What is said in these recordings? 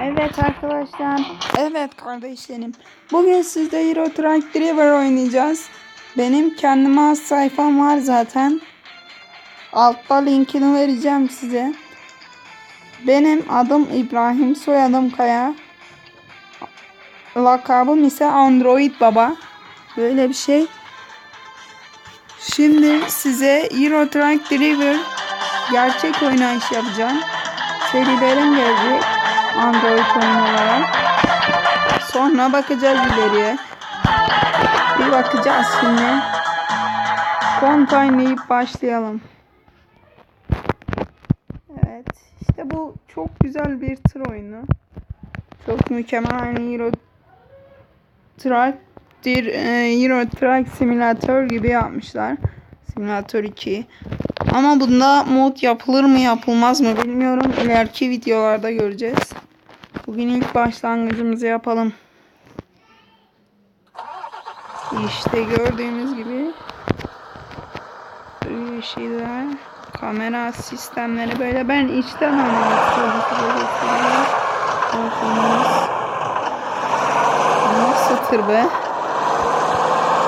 Evet arkadaşlar. Evet kardeşlerim. Bugün sizde Euro Truck Driver oynayacağız. Benim kendime has sayfam var zaten. Altta linkini vereceğim size. Benim adım İbrahim, soyadım Kaya. Lakabım ise Android Baba. Böyle bir şey. Şimdi size Euro Truck Driver gerçek oynayış yapacağım. Serilerim gelecek Android oyun olarak. Sonra bakacağız ileriye. Bir bakacağız şimdi. Kontaynayıp başlayalım. Evet. İşte bu çok güzel bir tır oyunu. Çok mükemmel. Aynı Euro Truck Simulator gibi yapmışlar. Simulator 2. Ama bunda mod yapılır mı yapılmaz mı bilmiyorum. İleriki videolarda göreceğiz. Bugün ilk başlangıcımızı yapalım. İşte gördüğünüz gibi böyle şeyler, kamera sistemleri böyle. Ben içten oynamak istiyorum. Nasıl tır be?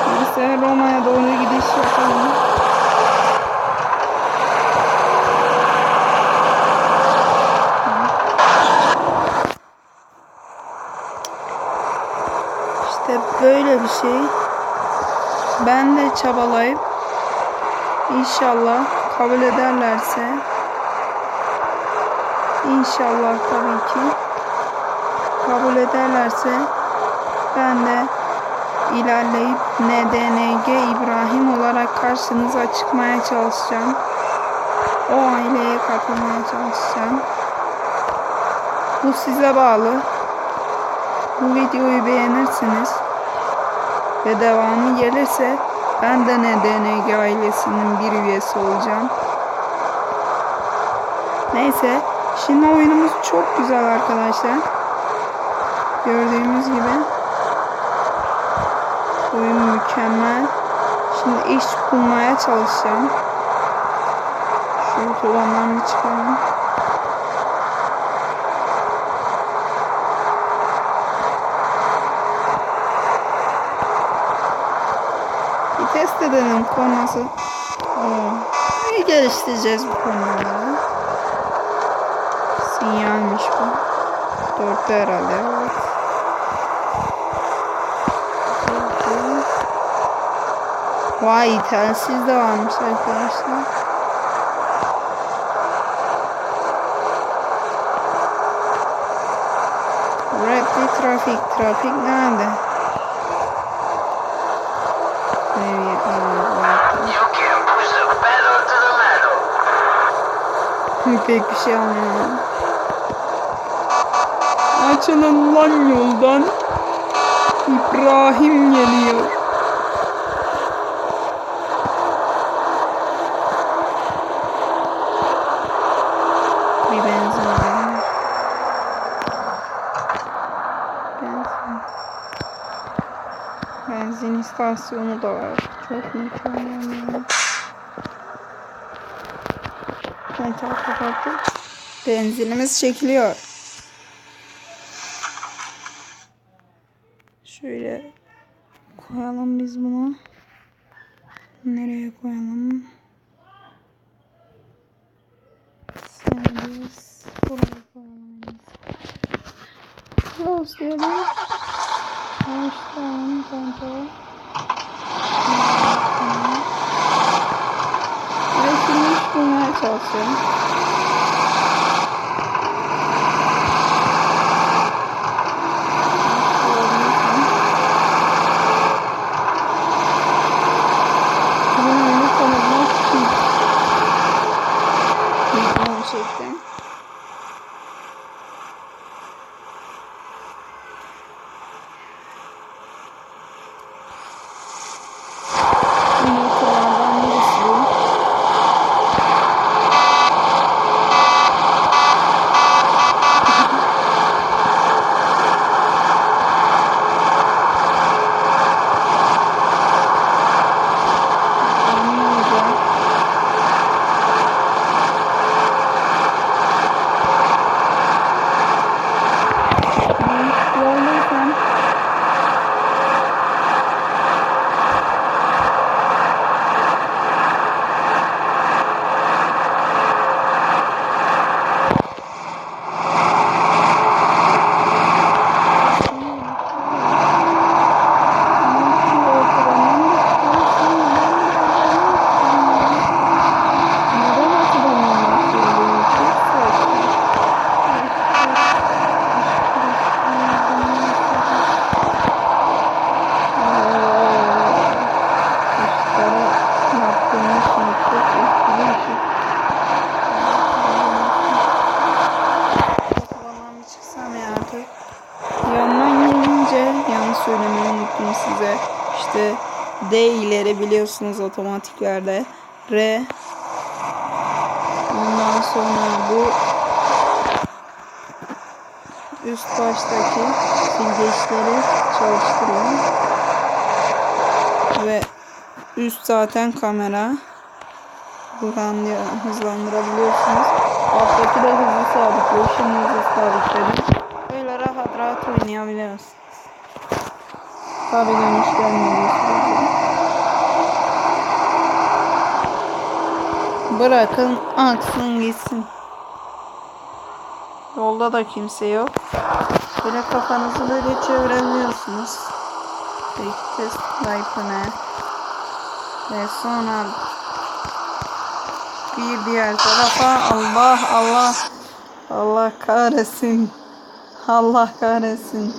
Neyse Roma'ya doğru gidiş yapalım. İşte böyle bir şey. Ben de çabalayıp İnşallah kabul ederlerse, İnşallah tabii ki kabul ederlerse ben de ilerleyip NDNG İbrahim olarak karşınıza çıkmaya çalışacağım. O aileye katılmaya çalışacağım. Bu size bağlı. Bu videoyu beğenirsiniz ve devamı gelirse ben de NDNG ailesinin bir üyesi olacağım. Neyse. Şimdi oyunumuz çok güzel arkadaşlar. Gördüğümüz gibi. Oyun mükemmel. Şimdi iş bulmaya çalışacağım. Şu otobandan bir çıkalım. Test edelim konması. İyi geliştireceğiz bu konuları. Sinyalmiş bu. 4'te herhalde. Evet. Vay telsiz de varmış arkadaşlar. Rapid trafik nerede? Pek bir şey anlayamadım. Açılın lan yoldan. İbrahim geliyor. Bir benzin alalım. Benzin istasyonu da var. Çok mükemmel. Benzinimiz çekiliyor. Şöyle koyalım biz bunu. Nereye koyalım? Servis. Buraya koyalım. Close diyelim. Başlayalım. Kontrol. Ve şimdi iş bulmaya çalışıyorum. Gerçekten. Motorlardan birisi bu. İşte D ileri biliyorsunuz otomatiklerde. R. Ondan sonra bu üst baştaki silgeçleri çalıştırıyor. Ve üst zaten kamera. Buradan hızlandırabiliyorsunuz. Alttaki de hızlı sabitliyor. Şimdi hızlı sabitledim. Böyle rahat rahat oynayabiliyorsunuz. Tabi dönüş gelmediği sürece. Bırakın aksın gitsin. Yolda da kimse yok. Böyle kafanızı böyle çevirebiliyorsunuz. Test wipe'ını. Ve sonra bir diğer tarafa. Allah kahretsin. Allah kahretsin.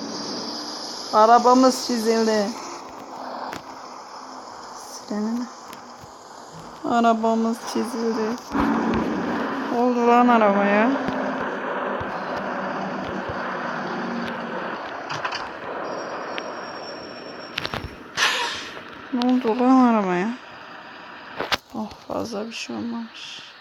Arabamız çizildi. Silelim. Arabamız çizildi. Oldu lan arabaya. Ne oldu lan arabaya? Oh, fazla bir şey olmamış.